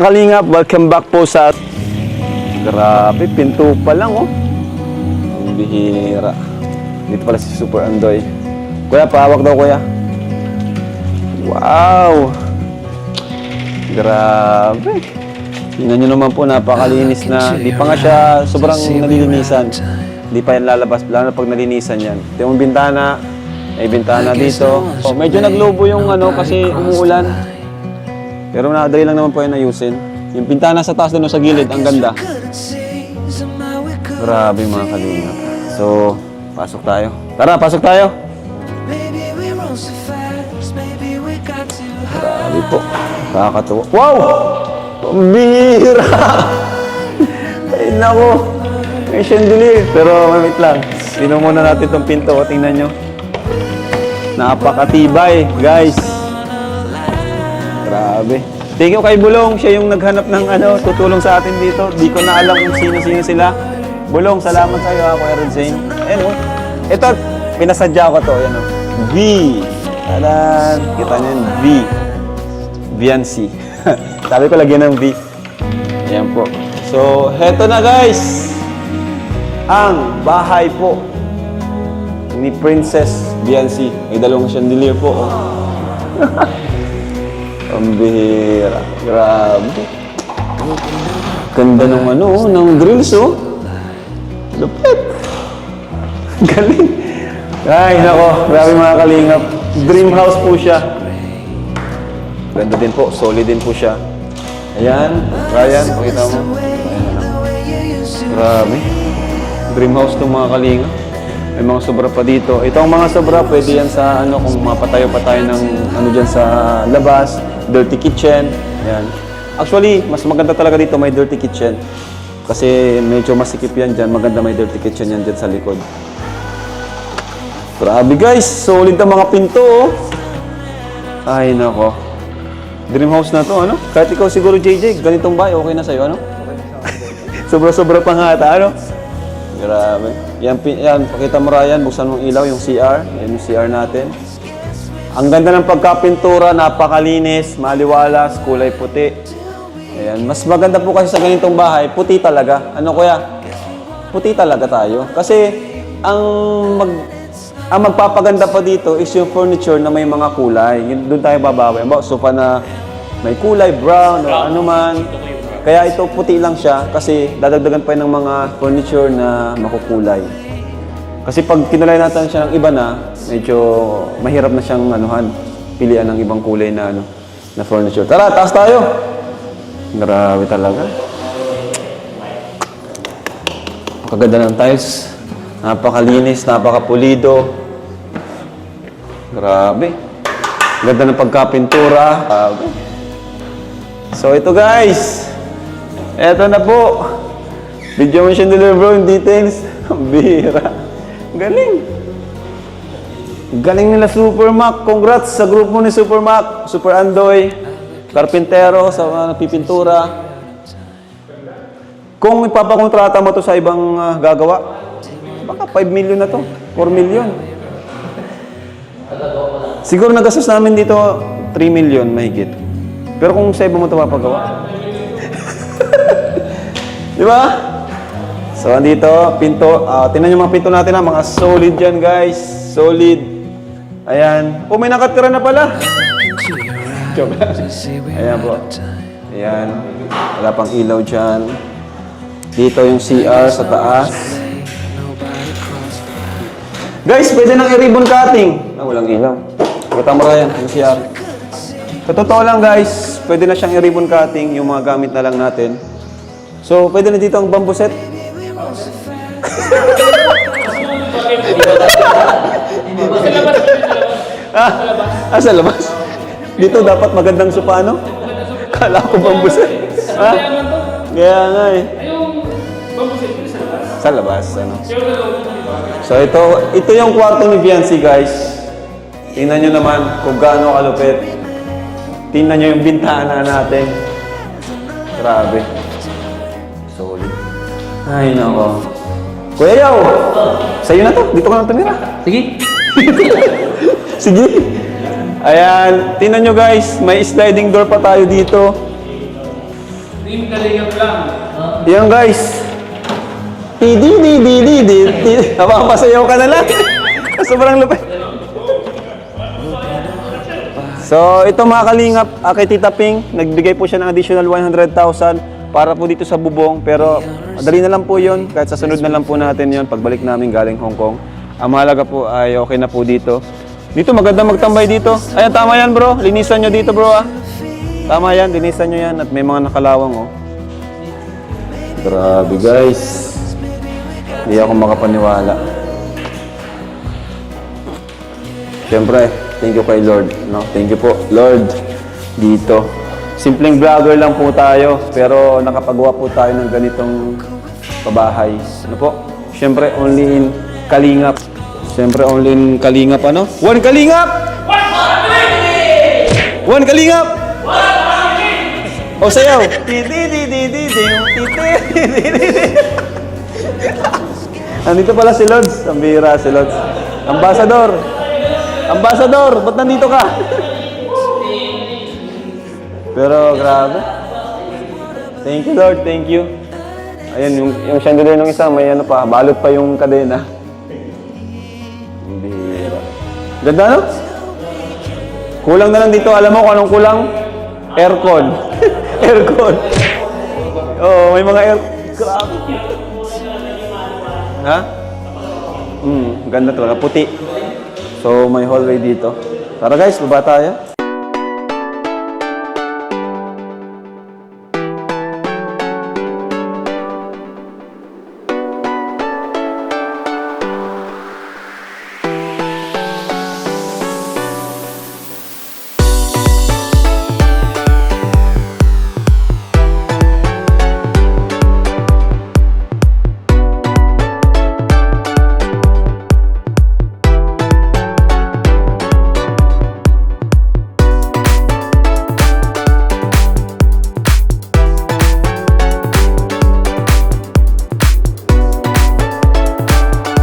Kalingap, welcome back po sa... Grabe, pinto pa lang oh. Bihira. Dito pala si Super Andoy. Kuya, pahawak daw kuya. Wow! Grabe. Tingnan nyo naman po, napakalinis na. Di pa nga siya sobrang nalilinisan. Di pa yan lalabas, lalo na pag nalinisan yan. Ito yung bintana. May bintana dito. Oh, medyo naglobo yung ano kasi umuulan. Pero nakadali lang naman po yan ayusin. Yung bintana sa taas doon sa gilid, ang ganda. Grabe mga kalingap. So, pasok tayo. Tara, pasok tayo. Grabe po. Nakakatuwa. Wow! Bihira! Ay, nako. May chandelier. Pero wait lang. Tingnan muna natin itong pinto. Tingnan nyo. Napakatibay, guys. Grabe. Thank you kay Bulong. Siya yung naghanap ng tutulong sa atin dito. Di ko na alam kung sino-sino sila. Bulong, salamat sa iyo, Kuya Red Zane. Ayan, ito, pinasadya ko to. Ayan, V. Tadan. Kita niyo yun, V. Viancy. Sabi ko lagyan ng V. Ayan po. So, heto na guys. Ang bahay po ni Princess Viancy. May dalawang chandelier po. Oh. Ang bihira. Grabe. Ganda ng ng grills oh. Lupit. Galing. Ay, nako. Grabe mga kalingap. Dream house po siya. Ganda din po. Solid din po siya. Ayan. Ryan, pakita mo. Ayan na. Grabe. Dream house itong mga kalingap. May mga sobra pa dito. Ito ang mga sobra. Pwede yan sa kung mapatayo pa tayo ng dyan sa labas. Dirty kitchen. Ayan. Actually, mas maganda talaga dito may dirty kitchen. Kasi medyo masikip yan dyan. Maganda may dirty kitchen yan dyan sa likod. Grabe guys. Solid ang mga pinto oh. Ay nako. Dream house na to ano? Kahit ikaw siguro JJ, ganitong bahay okay na sa'yo ano? Sobra-sobra pa nga ata ano? Grabe. Yan, pakita mo Ryan. Buksan mong ilaw yung CR. Yan yung CR natin. Ang ganda ng pagkapintura, napakalinis, maliwalas, kulay puti. Ayan. Mas maganda po kasi sa ganitong bahay, puti talaga. Ano kuya? Puti talaga tayo. Kasi ang magpapaganda pa dito is yung furniture na may mga kulay. Doon tayo babawi. Sofa na may kulay, brown o ano man. Kaya ito puti lang siya kasi dadagdagan pa ng mga furniture na makukulay. Kasi pag kinulay natin siya ng iba na, medyo mahirap na siyang pilian ng ibang kulay na na furniture. Tara, taas tayo. Grabe talaga. Kaganda ng tiles. Napakalinis, napakapulido. Grabe. Ganda ng pagkapintura. So ito guys. Eto na po. Video mo chandelier bro in details. Bihira. Galing. Galing nila Super Mac. Congrats sa grupo ni Super Mac. Super Andoy. Karpintero sa mga napipintura. Kung ipapakontrata mo to sa ibang gagawa, baka 5 million na to. 4 million. Siguro nagastos namin dito 3 million mahigit. Pero kung sa iba mo ito papagawa. Di ba? So, andito, pinto. Tingnan yung mga pinto natin ha. Mga solid yan, guys. Solid. Ayan. Oh, may nakatira na pala. Joke lang. Ayan po. Ayan. Wala pang ilaw dyan. Dito yung CR sa taas. Guys, pwede nang i-ribbon cutting. Walang ilaw. Kita mo Ryan, yung CR. Sa totoo lang, guys, pwede na siyang i-ribbon cutting. Yung mga gamit na lang natin. So, pwede na dito ang bamboo set. Sa labas? Dito dapat magandang sopa, no? Kala ko bamboo set. Kaya nga eh. Sa labas, ano? So, ito yung kwarto ni Viancy, guys. Tingnan nyo naman kung gaano kalupit. Tingnan nyo yung bintana natin. Grabe. Solid. Ay, nako. Kuya Yaw! Sa'yo na to. Dito ka lang tumira. Sige. Sige. Ayan. Tingnan nyo guys. May sliding door pa tayo dito. Team Kalingap lang. Yan guys. Di. Napapasayaw ka na lang. Sobrang lupit. So, ito mga kalingap, kay Tita Ping, nagbigay po siya ng additional 100,000 para po dito sa bubong. Pero, madali na lang po yun. Kahit sa sunod na lang po natin yun pagbalik namin galing Hong Kong. Ang mahalaga po ay okay na po dito. Dito, maganda magtambay dito. Ayan, tama yan bro. Linisan nyo dito bro ah. Tama yan, linisan nyo yan. At may mga nakalawang oh. Grabe guys. Hindi ako makapaniwala. Siyempre, thank you kay Lord. No? Thank you po, Lord. Dito. Simpleng vlogger lang po tayo. Pero nakapagawa po tayo ng ganitong pabahay. Ano po? Siyempre, only in Kalingap. Siyempre, only in Kalingap, ano? One Kalingap! One Kalingap! O, sayaw! Nandito pala si Lods. Ang bihira si Lods. Ambassador! Ambassador! Ba't nandito ka? Pero, grabe. Thank you, Lord. Thank you. Ayan, yung chandelier ng isa, may ano pa, balot pa yung kadena. Bihira. Ganda, no? Kulang na lang dito. Alam mo kung anong kulang? Aircon. Aircon. Oo, may mga air... Grabe. Ha? Ganda to. Puti. So, may hallway dito. Tara guys, baba tayo.